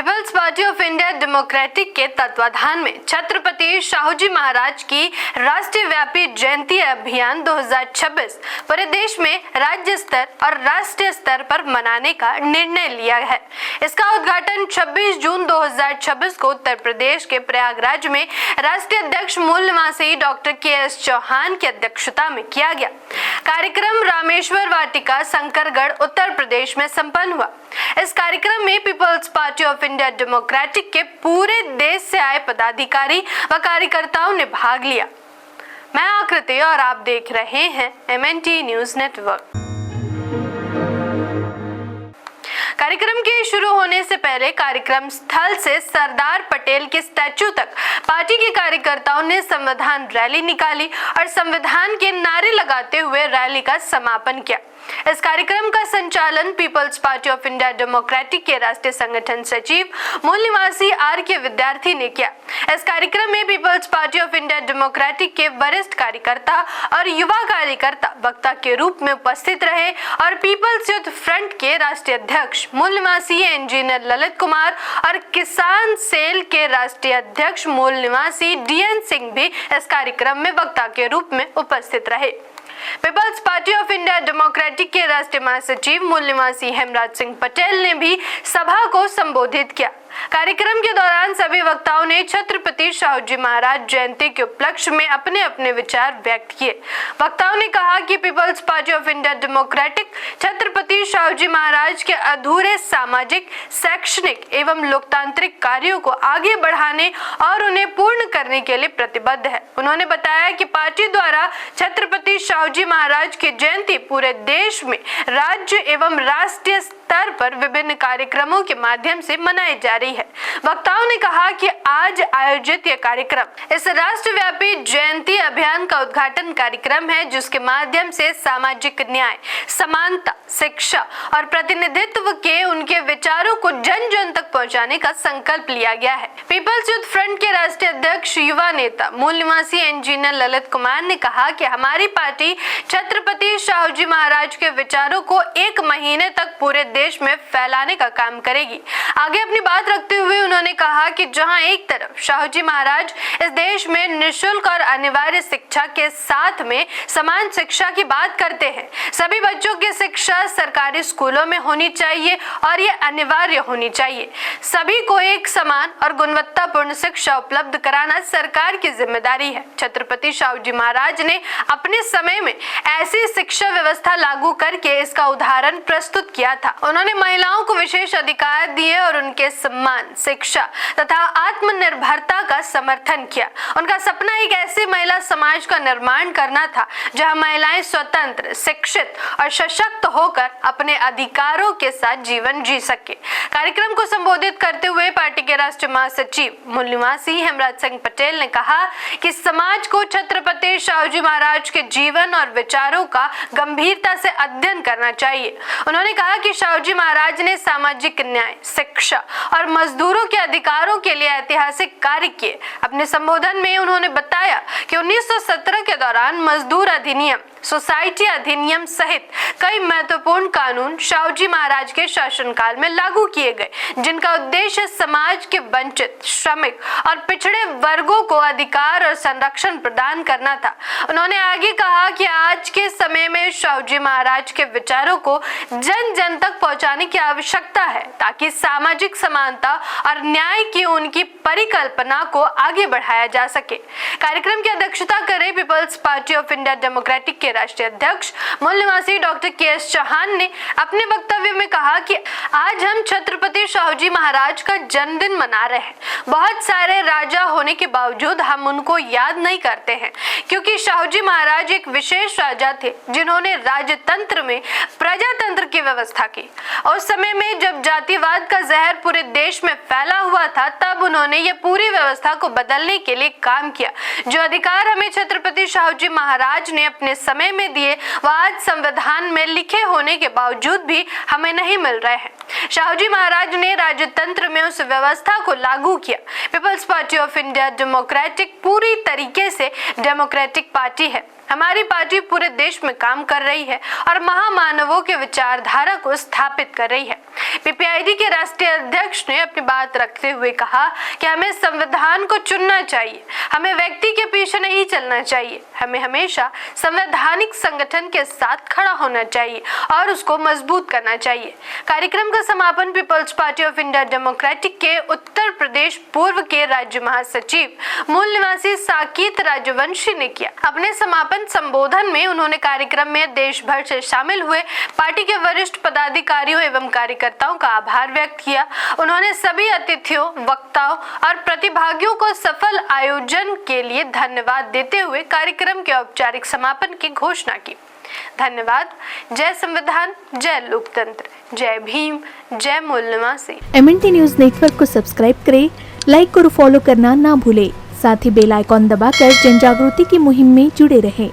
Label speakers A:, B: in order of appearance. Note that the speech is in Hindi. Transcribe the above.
A: Peoples Party of India Democratic के तत्वाधान में छत्रपति शाहूजी महाराज की राष्ट्रीय व्यापी जयंती अभियान 2026 पूरे देश में राज्य स्तर और राष्ट्रीय स्तर पर मनाने का निर्णय लिया है। इसका उद्घाटन 26 जून 2026 को उत्तर प्रदेश के प्रयागराज में राष्ट्रीय अध्यक्ष मूल निवासी डॉक्टर के.एस. चौहान की अध्यक्षता में किया गया। कार्यक्रम रामेश्वर वाटिका, शंकरगढ़, उत्तर प्रदेश में संपन्न हुआ। इस कार्यक्रम में Peoples Party of India Democratic के पूरे देश से आए पदाधिकारी व कार्यकर्ताओं ने भाग लिया। मैं आकृति और आप देख रहे हैं MNT न्यूज नेटवर्क। कार्यक्रम के शुरू होने से पहले कार्यक्रम स्थल से सरदार पटेल के स्टैचू तक पार्टी के कार्यकर्ताओं ने संविधान रैली निकाली और संविधान के नारे लगाते हुए रैली का समापन किया। इस कार्यक्रम का संचालन Peoples Party of India Democratic के राष्ट्रीय संगठन सचिव मूल निवासी R.K. विद्यार्थी ने किया। इस कार्यक्रम में Peoples Party of India Democratic के वरिष्ठ कार्यकर्ता और युवा कार्यकर्ता वक्ता के रूप में उपस्थित रहे और पीपल्स यूथ फ्रंट के राष्ट्रीय अध्यक्ष मूल निवासी इंजीनियर ललित कुमार और किसान सेल के राष्ट्रीय अध्यक्ष मूल निवासी DN सिंह भी इस कार्यक्रम में वक्ता के रूप में उपस्थित रहे। Peoples Party of India Democratic के राष्ट्रीय महासचिव मूल निवासी हेमराज सिंह पटेल ने भी सभा को संबोधित किया। कार्यक्रम के दौरान सभी वक्ताओं ने छत्रपति शाहूजी महाराज जयंती के उपलक्ष्य में अपने अपने विचार व्यक्त किए। वक्ताओं ने कहा कि Peoples Party of India Democratic Chhatrapati Shahuji Maharaj के अधूरे सामाजिक, शैक्षणिक एवं लोकतांत्रिक कार्यों को आगे बढ़ाने और उन्हें पूर्ण करने के लिए प्रतिबद्ध है। उन्होंने बताया कि पार्टी द्वारा छत्रपति शाहूजी महाराज की जयंती पूरे देश में राज्य एवं राष्ट्रीय स्तर पर विभिन्न कार्यक्रमों के माध्यम से मनाई जा रही है। वक्ताओं ने कहा कि आज आयोजित यह कार्यक्रम इस राष्ट्रव्यापी जयंती अभियान का उद्घाटन कार्यक्रम है, जिसके माध्यम से सामाजिक न्याय, समानता, शिक्षा और प्रतिनिधित्व के उनके विचारों को जन जन तक पहुंचाने का संकल्प लिया गया है। पीपल्स यूथ फ्रंट के राष्ट्रीय अध्यक्ष युवा नेता मूल निवासी इंजीनियर ललित कुमार ने कहा कि हमारी पार्टी छत्रपति शाहूजी महाराज के विचारों को 1 महीने तक पूरे देश में फैलाने का काम करेगी। आगे अपनी बात रखते हुए उन्होंने कहा कि जहां एक तरफ शाहूजी महाराज इस देश में निःशुल्क और अनिवार्य शिक्षा के साथ में समान शिक्षा की बात करते हैं, सभी बच्चों की शिक्षा सरकारी स्कूलों में होनी चाहिए और ये अनिवार्य होनी चाहिए। सभी को एक समान और गुणवत्तापूर्ण शिक्षा उपलब्ध कराना सरकार की जिम्मेदारी है। छत्रपति शाहूजी महाराज ने अपने समय में ऐसी शिक्षा व्यवस्था लागू करके इसका उदाहरण प्रस्तुत किया था। उन्होंने महिलाओं को विशेष अधिकार दिए और उनके सम्मान, शिक्षा तथा आत्मनिर्भरता का समर्थन किया। उनका सपना एक ऐसी महिला समाज का निर्माण करना था जहां महिलाएं स्वतंत्र, शिक्षित और सशक्त होकर अपने अधिकारों के साथ जीवन जी सके। कार्यक्रम को संबोधित करते हुए पार्टी के राष्ट्रीय महासचिव मूल निवासी हेमराज सिंह पटेल ने कहा कि समाज को छत्रपति शाहूजी महाराज के जीवन और विचारों का गंभीरता से अध्ययन करना चाहिए। उन्होंने कहा कि शाहूजी महाराज ने सामाजिक न्याय, शिक्षा और मजदूरों के अधिकारों के लिए ऐतिहासिक कार्य किए। अपने संबोधन में उन्होंने बताया कि 1917 के दौरान मजदूर अधिनियम, सोसाइटी अधिनियम सहित कई महत्वपूर्ण कानून शाहूजी महाराज के शासनकाल में लागू किए गए, जिनका उद्देश्य समाज के वंचित, श्रमिक और पिछड़े वर्गों को अधिकार और संरक्षण प्रदान करना था। उन्होंने आगे कहा कि आज के समय में शाहूजी महाराज के विचारों को जन जन तक पहुंचाने की आवश्यकता है, ताकि सामाजिक समानता और न्याय की उनकी परिकल्पना को आगे बढ़ाया जा सके। कार्यक्रम की अध्यक्षता कर रहे Peoples Party of India Democratic के राष्ट्रीय अध्यक्ष मूल निवासी डॉक्टर के.एस. चौहान ने अपने वक्तव्य में कहा कि आज हम छत्रपति शाहूजी महाराज का जन्मदिन मना रहे हैं। बहुत सारे राजा होने के बावजूद हम उनको याद नहीं करते हैं, क्योंकि शाहूजी महाराज एक विशेष राजा थे जिन्होंने राजतंत्र में प्रजातंत्र की व्यवस्था की। उस समय में जब जातिवाद का जहर पूरे देश में फैला हुआ था, तब उन्होंने ये पूरी व्यवस्था को बदलने के लिए काम किया। जो अधिकार हमें छत्रपति शाहूजी महाराज ने अपने समय में दिए, वह आज संविधान में लिखे होने के बावजूद भी हमें नहीं मिल रहे हैं। शाहूजी महाराज ने राजतंत्र में उस व्यवस्था को लागू किया। Peoples Party of India Democratic पूरी तरीके से डेमोक्रेटिक पार्टी है। हमारी पार्टी पूरे देश में काम कर रही है और महामानवों के विचारधारा को स्थापित कर रही है। पीपीआईडी के राष्ट्रीय अध्यक्ष ने अपनी बात रखते हुए कहा कि हमें संविधान को चुनना चाहिए, हमें व्यक्ति के पीछे नहीं चलना चाहिए, हमें हमेशा संवैधानिक संगठन के साथ खड़ा होना चाहिए और उसको मजबूत करना चाहिए। कार्यक्रम का समापन Peoples Party of India Democratic के उत्तर प्रदेश पूर्व के राज्य महासचिव मूल निवासी साकेत राजवंशी ने किया। अपने समापन संबोधन में उन्होंने कार्यक्रम में देश भर से शामिल हुए पार्टी के वरिष्ठ पदाधिकारियों एवं कार्यकर्ताओं का आभार व्यक्त किया। उन्होंने सभी अतिथियों, वक्ताओं और प्रतिभागियों को सफल आयोजन के लिए धन्यवाद देते हुए कार्यक्रम के औपचारिक समापन की घोषणा की। धन्यवाद। जय संविधान, जय लोकतंत्र, जय भीम, जय मूल निवासी।
B: MNT न्यूज नेटवर्क को सब्सक्राइब करें, लाइक और फॉलो करना ना भूलें। साथ ही बेल आइकॉन दबाकर जन जागृति की मुहिम में जुड़े रहें।